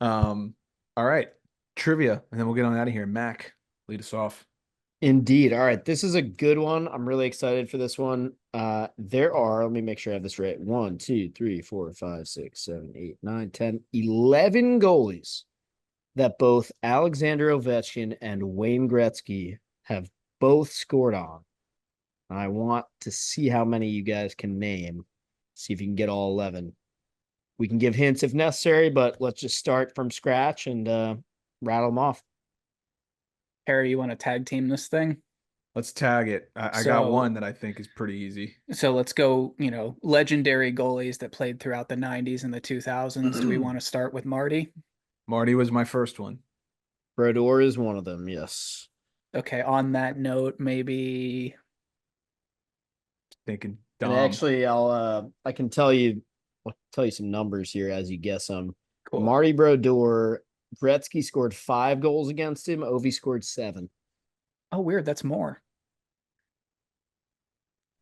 All right. Trivia, and then we'll get on out of here. Mac, lead us off. Indeed. All right. This is a good one. I'm really excited for this one. There are, let me make sure I have this right. 1, 2, 3, 4, 5, 6, 7, 8, 9, 10, 11 goalies that both Alexander Ovechkin and Wayne Gretzky have both scored on. I want to see how many you guys can name. See if you can get all 11. We can give hints if necessary, but let's just start from scratch and rattle them off. Harry, you want to tag team this thing? Let's tag it. I got So, one that I think is pretty easy. so let's go, legendary goalies that played throughout the 90s and the 2000s. Do we want to start with Marty? Marty was my first one. Brodeur is one of them. Yes. Okay, on that note, maybe Thinking And Dom. actually, I can I'll tell you some numbers here as you guess them. cool. Marty Brodeur, Gretzky scored 5 goals against him. Ovi scored 7. Oh, weird. That's more.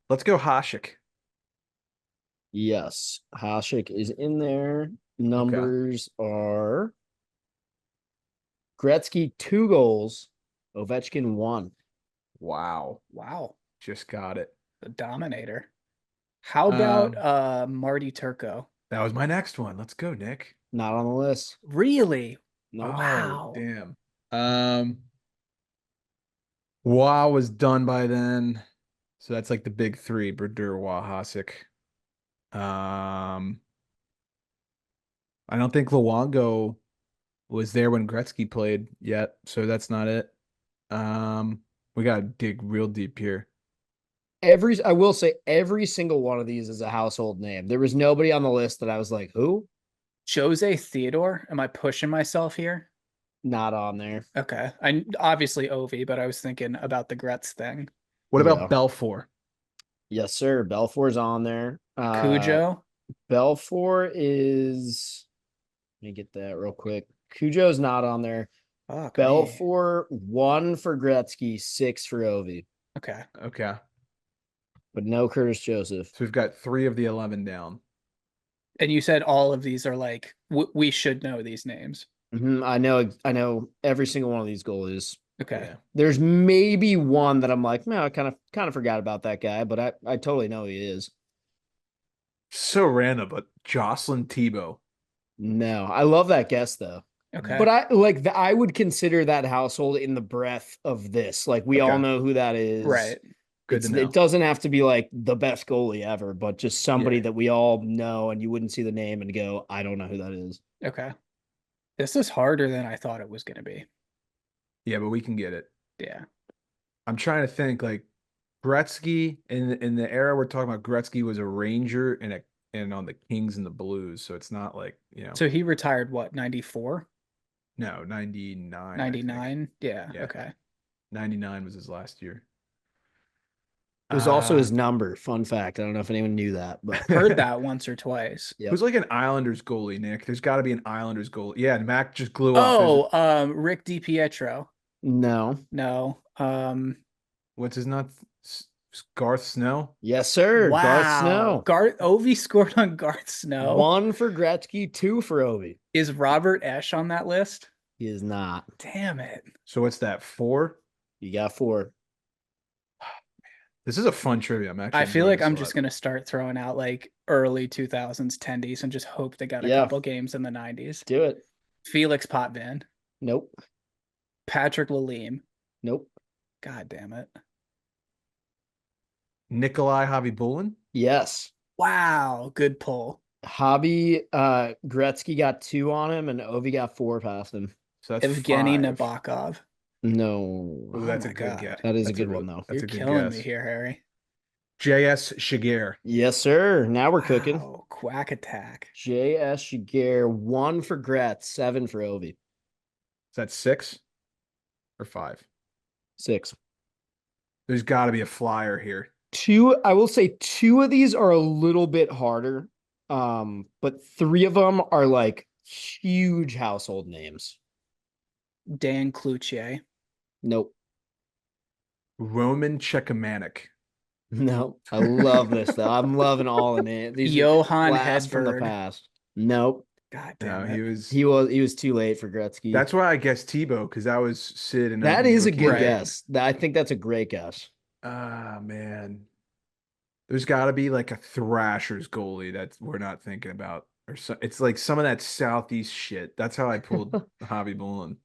Let's go Hasek. Yes, Hasek is in there. Numbers are Gretzky 2 goals, Ovechkin 1. Wow. Wow. Just got it. The Dominator. How about Marty Turco? That was my next one. Let's go, Nick. Not on the list. Really? No. Wow. Damn. Wow was done by then. So that's like the big three, Brodeur, Wah, Hasek. I don't think Luongo was there when Gretzky played yet, so that's not it. We gotta dig real deep here. I will say every single one of these is a household name. There was nobody on the list that I was like, who? Jose Theodore? Am I pushing myself here? Not on there. Okay. I obviously Ovi, but I was thinking about the Gretz thing. What Yeah. about Belfour? Yes, sir. Belfour's on there. Cujo? Belfour is. Let me get that real quick. Cujo's not on there. Fuck me. Belfour 1 for Gretzky, 6 for Ovi, Okay. Okay. but no Curtis Joseph. So we've got 3 of the 11 down. And you said all of these are like we should know these names. I know every single one of these goalies. Okay. Yeah. There's maybe one that I'm like, man, I kind of forgot about that guy, but I totally know he is. So random, but Jocelyn Tebow. No, I love that guess though. Okay. But I would consider that household in the breadth of this. Like we all Okay. know who that is. Right. Good to know. It doesn't have to be like the best goalie ever, but just somebody Yeah. that we all know and you wouldn't see the name and go, I don't know who that is. Okay. This is harder than I thought it was going to be. Yeah, but we can get it. Yeah. I'm trying to think like Gretzky in the era we're talking about. Gretzky was a Ranger and on the Kings and the Blues, so it's not like So he retired what, 94? No, 99. 99? Yeah. Yeah. Okay. 99 was his last year. It was also his number. Fun fact. I don't know if anyone knew that, but Heard that once or twice. Yep. Who's like an Islanders goalie, Nick? There's got to be an Islanders goalie. Yeah, Mac just glue off. Rick DiPietro. No. No. What's his nut? Garth Snow? Yes, sir. Wow. Garth Snow. Ovi scored on Garth Snow. 1 for Gretzky, 2 for Ovi. Is Robert Esch on that list? He is not. Damn it. So what's that? 4? You got 4. This is a fun trivia. I feel like I'm just gonna start throwing out like early 2000s tendies and just hope they got a couple games in the 90s. Do it. Felix Potvin. Nope. Patrick Lalime. Nope. God damn it. Nikolai Javibulin? Yes. Wow. Good pull. Hobby Gretzky got 2 on him and Ovi got 4 past him. So that's Evgeny 5. Nabokov. No. Ooh, that's Oh a my good God. guess. That is That's a good one though. You're That's a good killing guess. me here, Harry. J.S. Shiger. Yes, sir. Now we're cooking. Wow. Quack attack. J.S. Shiger, 1 for Gretz, 7 for Ovi. Is that 6 or 5? 6. There's got to be a flyer here. 2, I will say 2 of these are a little bit harder. But 3 of them are like huge household names. Dan Cloutier. Nope. Roman Chekamanik. No. I love this though. I'm loving all the names. These Johan are blast from the Hedberg. past. Nope. God No, damn he it. was. He was too late for Gretzky. That's why I guess Tebow, because that was Sid and That Ovi's is a rookie good Right. year. guess. I think that's a great guess. Ah, man. There's got to be like a Thrashers goalie that we're not thinking about, or so. It's like some of that Southeast shit. That's how I pulled Javi Bullen.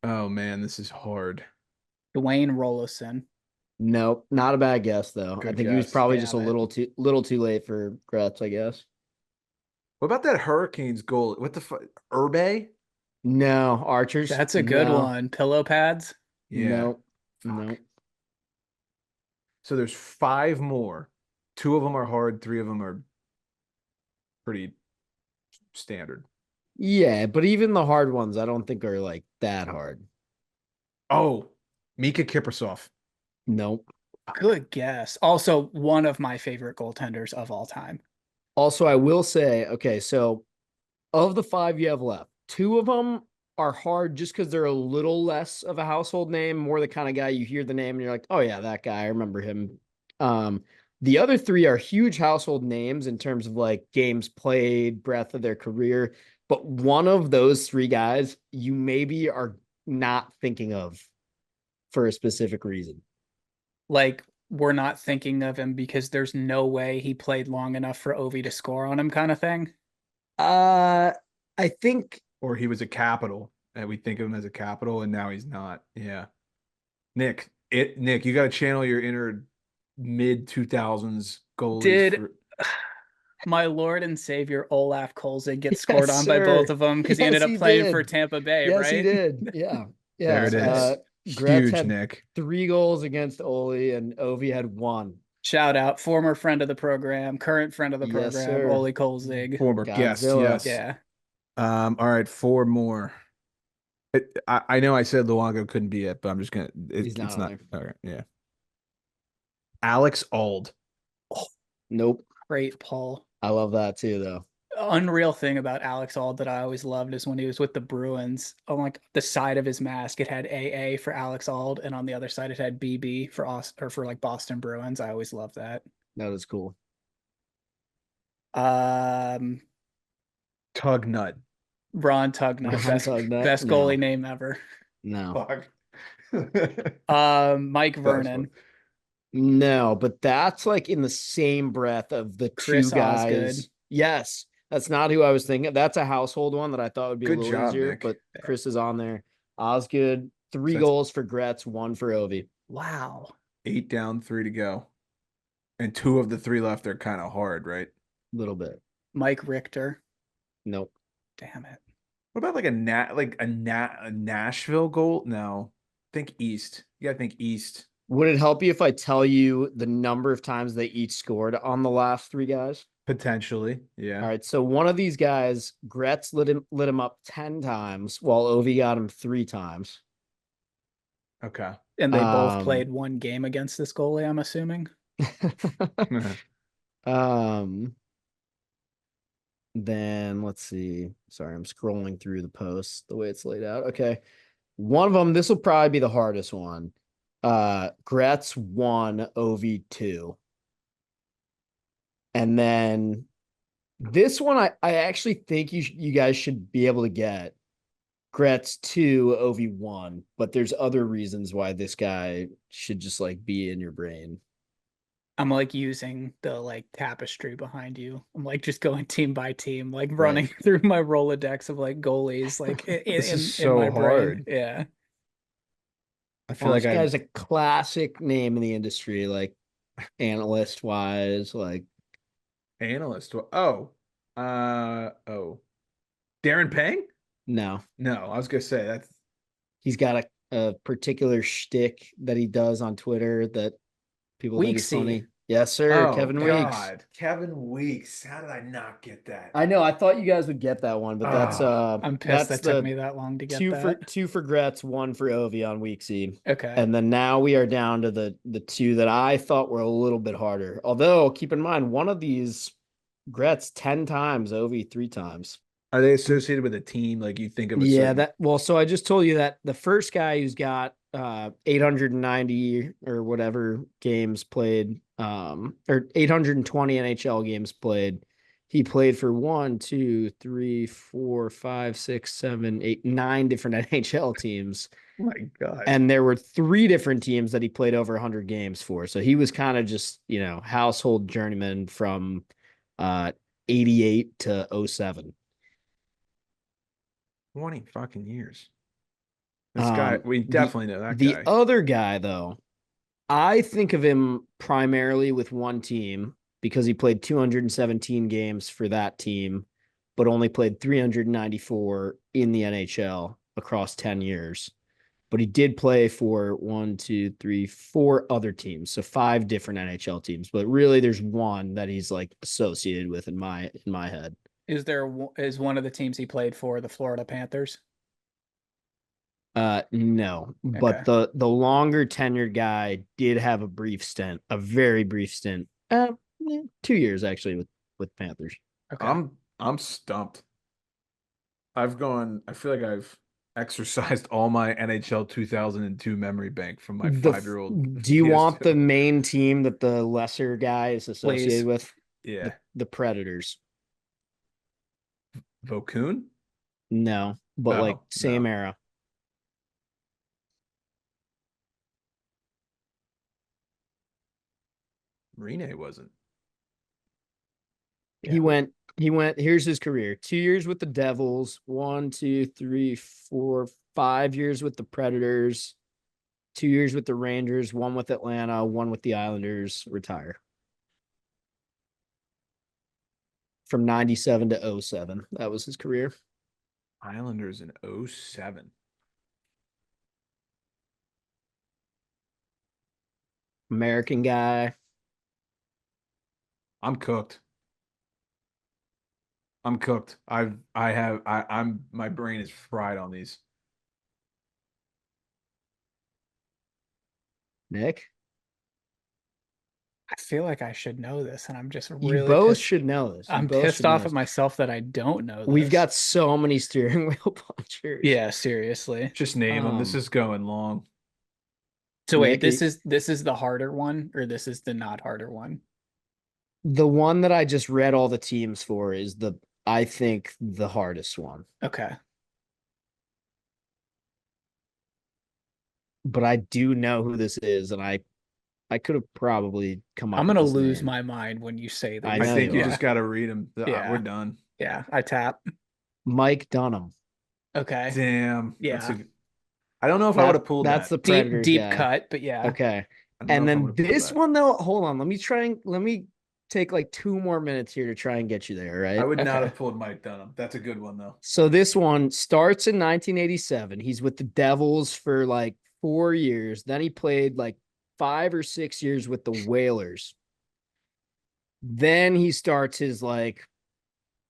Oh man, this is hard. Dwayne Rollison. Nope, not a bad guess though. I Good think he was guess. probably just a Damn it. little too late for Gretz, I guess. What about that Hurricanes goalie? What the fuck? Urbe? No, Archers. That's a good No, one. Pillow pads. Yeah. no, Fuck. no. So there's five more. Two of them are hard. Three of them are pretty standard. Yeah, but even the hard ones, I don't think are like that hard. Oh, Mika Kiprasov. Nope. Good guess. Also, one of my favorite goaltenders of all time. Also, I will say, okay, so of the 5 you have left, 2 of them are hard just because they're a little less of a household name, more the kind of guy you hear the name and you're like, oh yeah, that guy, I remember him. The other 3 are huge household names in terms of like games played, breadth of their career. But one of those 3 guys you maybe are not thinking of for a specific reason. Like, we're not thinking of him because there's no way he played long enough for Ovi to score on him, kind of thing. I think Or he was a capital, and we think of him as a capital, and now he's not. Yeah. Nick, you got to channel your inner mid 2000s goalies Did for my Lord and Savior Olaf Kolzig get yes, scored on by both sir. of them because he Yes, ended up he playing for did. Tampa Bay, Yes, he right? did. Yeah. there it is. Gretz Huge, had Nick. 3 goals against Oli and Ovi had 1. Shout out, former friend of the program, current friend of the Yes, program, sir. Ole Kolzig. Former guest, Godzilla. yes. Yeah. All right, 4 more. I know I said Luongo couldn't be it, but I'm just gonna. He's not It's on not. there. All right, yeah. Alex Ald. Nope. Great Paul. I love that too, though. Unreal thing about Alex Ald that I always loved is when he was with the Bruins, on like the side of his mask, it had AA for Alex Ald, and on the other side it had BB for or for like Boston Bruins. I always loved that. That is cool. Um, Tug Nut. Ron Tugnut, Ron Tugnut? best No. goalie name ever. No. Fuck. Mike Vernon, No, but that's like in the same breath of the 2 Chris Osgood. guys. Yes. That's not who I was thinking. That's a household one that I thought would be Good a little job, easier, Nick. but Chris is on there. Osgood, 3 So that's- goals for Gretz, 1 for Ovi. Wow. 8 down, 3 to go, and 2 of the 3 left are kind of hard, right? Little bit. Mike Richter. Nope. Damn it. What about like a Nashville goal? No, think East. You gotta think East. Would it help you if I tell you the number of times they each scored on the last 3 guys? Potentially, yeah. All right. So one of these guys, Gretz lit him up 10 times while Ovi got him 3 times. Okay. And they both played 1 game against this goalie, I'm assuming. Then let's see. Sorry, I'm scrolling through the post the way it's laid out. Okay. One of them, this will probably be the hardest one. Gretz 1, Ovi 2. And then this one, I actually think you guys should be able to get. Gretz 2, Ovi 1, but there's other reasons why this guy should just like be in your brain. I'm like using the like tapestry behind you. I'm like just going team by team, like running through my Rolodex of like goalies, like This is in so my brain. hard. Yeah. I feel This like guy's a classic name in the industry, like analyst wise, like analyst. Oh, Darren Pang? no. No, I was gonna say that's He's got a particular shtick that he does on Twitter that people think is Weeksy. funny. Yes, sir. oh Kevin Weeks. God, Kevin Weeks. How did I not get that? I know. I thought you guys would get that one, but that's I'm pissed that's that took me that long to get 2 that. 2 for Gretz, 1 for Ovi on Weeksy. Okay. And then now we are down to the 2 that I thought were a little bit harder. Although keep in mind, one of these Gretz 10 times, Ovi 3 times. Are they associated with a team? Like you think of a Yeah, certain... so I just told you that the first guy who's got 890 or whatever games played, or 820 NHL games played, He played for 1, 2, 3, 4, 5, 6, 7, 8, 9 different NHL teams. Oh my God. And there were 3 different teams that he played over 100 games for. So he was kind of just, household journeyman from 88 to 07. 20 fucking years. This guy, we The, definitely know that the guy. other guy, though, I think of him primarily with one team because he played 217 games for that team, but only played 394 in the NHL across 10 years. But he did play for 1, 2, 3, 4 other teams, so 5 different NHL teams. But really, there's one that he's like associated with in my head. Is one of the teams he played for the Florida Panthers? No, but Okay. the longer tenured guy did have a very brief stint. 2 years actually with Panthers. Okay. I'm stumped. I feel like I've exercised all my NHL 2002 memory bank from my 5-year-old Do you want the PS2. main team that the lesser guy is associated Please. with? Yeah. The Predators. Vokun? No, but like Oh, same no. era. Rene wasn't. He Yeah. went, here's his career. 2 years with the Devils, 1, 2, 3, 4, 5 years with the Predators, 2 years with the Rangers, 1 with Atlanta, 1 with the Islanders, retire. From 97 to 07. That was his career. Islanders in 07. American guy. I'm cooked. I'm cooked. My brain is fried on these. Nick, I feel like I should know this, and I'm just you really both pissed. should know this. You I'm both pissed should know off at this. myself that I don't know We've this. got so many steering wheel punchers. Yeah, seriously. Just name them. This is going long. So wait, Nick, this is the harder one, or this is the not harder one? the one that I just read all the teams for is I think the hardest one. Okay. But I do know who this is, and I could have probably come up I'm with gonna this lose name. my mind when you say I I these. know think you you are. just got to read them. Yeah. We're done. Yeah, I tap. Mike Dunham. Okay. Damn. Yeah. I don't know if I would have pulled That's that. the Deep, Predators deep guy. cut, but yeah. Okay. I don't know And if I would then have pulled this that. one though, hold on. Let me take like 2 more minutes here to try and get you there, I right? would not Okay. have pulled Mike Dunham. That's a good one though. So this one starts in 1987. He's with the Devils for like 4 years. Then he played like 5 or 6 years with the Whalers. Then he starts his like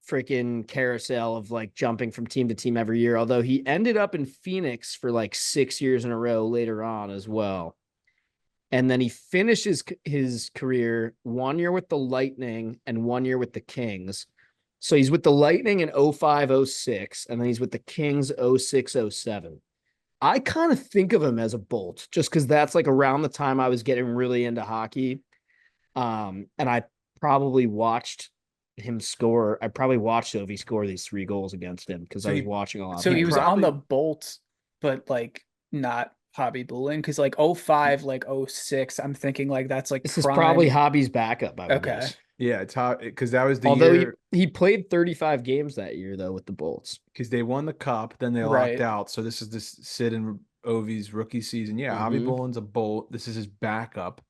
freaking carousel of like jumping from team to team every year. Although he ended up in Phoenix for like 6 years in a row later on as well. And then he finishes his career 1 year with the Lightning and 1 year with the Kings. So he's with the Lightning in 05, 06, and then he's with the Kings 06, 07. I kind of think of him as a Bolt just because that's like around the time I was getting really into hockey. And I probably watched him score. I probably watched Ovi score these 3 goals against him because So I was he- watching a lot So of he He was hockey. on the probably Bolts, but like not hobby bullying, because like 05, like 06, I'm thinking like that's like This is probably prime. Hobby's backup, I would Okay. guess. Yeah, it's how because that was the Although year he played 35 games that year though with the Bolts. because they won the cup, then they locked Right. out. So this is this Sid and Ovi's rookie season. Yeah, Javi Mhm. Boland's a Bolt. This is his backup.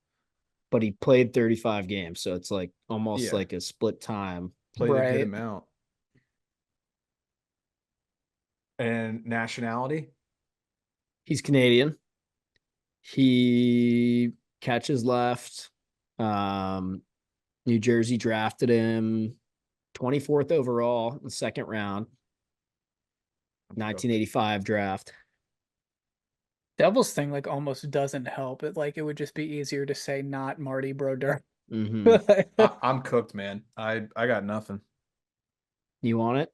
But he played 35 games, so it's like almost Yeah, like a split time. played a good Right. amount. And nationality? He's Canadian. He catches left. New Jersey drafted him 24th overall in the second round, I'm cooked. 1985 draft. Devils thing like almost doesn't help. It would just be easier to say not Marty Brodeur. Mm-hmm. I'm cooked, man. I got nothing. You want it?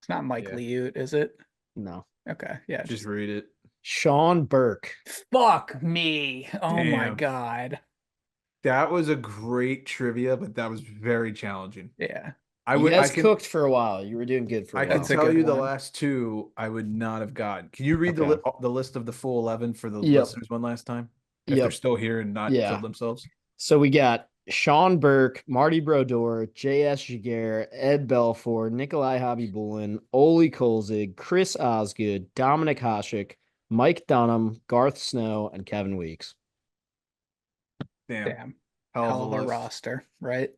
It's not Mike Yeah. Liut, is it? No. Okay. Yeah. Just read it. Sean Burke. Fuck me. Oh my Damn. God. That was a great trivia, but that was very challenging. Yeah. You I guys can cooked for a while. You were doing good for a I while. can That's a tell good you the one. last two I would not have gotten. Can you read Okay. the list of the full 11 for the Yep. listeners one last time? If they're Yep. still here and not Yeah. killed themselves. So we got Sean Burke, Marty Brodeur, J.S. Jaguar, Ed Belfour, Nikolai Hobby-Bullen, Oli Kolzig, Chris Osgood, Dominic Hasek, Mike Dunham, Garth Snow, and Kevin Weeks. Damn. Damn. Hell Hell of of a a list. roster, right?